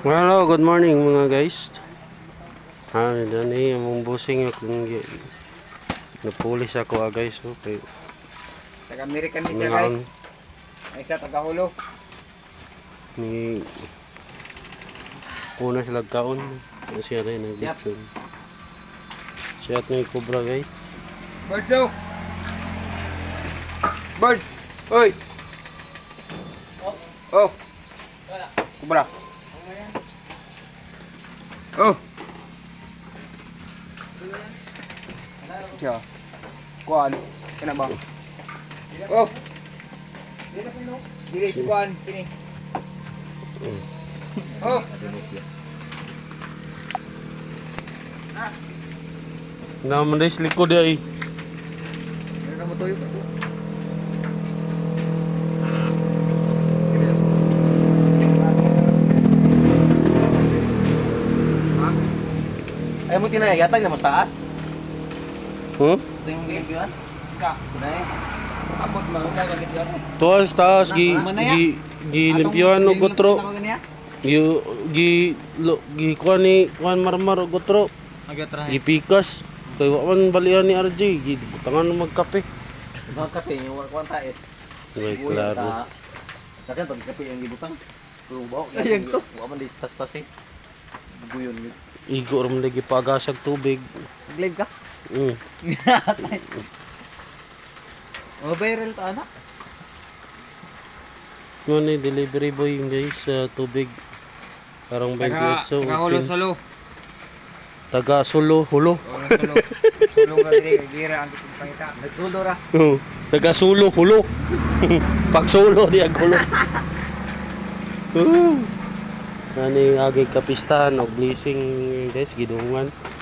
Hello, good morning mga guys. Dani among busing akong napulis ako guys. Okay. Taga-American din siya guys. Ay isa taga-Hulo. Ni una sila kaon. Siya rin nagbitson. Siya at may cobra guys. Birds oh! Birds! Oy! Oh! Kubra! Oh! Siya. Kuan. Kena ba? Oh! Dili si Kuan. Kini. Oh! Naman dahil sa likod ay. Meron na mo tuyo. Ay mo tinayatag na mas taas. Ito yung game yun. Sa. Tinay. Abot mo na gamit yan. Tuwas taas gi limpyuhan og gotro. Gi kuan marmar og gotro. Gi pikas. Kay wa man balian ni RJ gi butangan magkape. Mga kape yung wakwan tayo. May klaro. Sakin pag kape yung gibutang. Tulong baho. Sayang to. Wa man di tas-tas eh. Buyon yun. Igo ram lagi pagasag tubig. Nag-live ka? O viral ta anak. Yun ni delivery boy guys sa tubig. Parang 28 so Taga-Hulo open. solo. Taga Solo, hulo. Solo. Solo nga dili gira ang kitang pangita. Nagsulo ra. Taga Sulo, hulo. Pag solo di ag hulo. Ani agi kapistahan og blessing guys gidungan.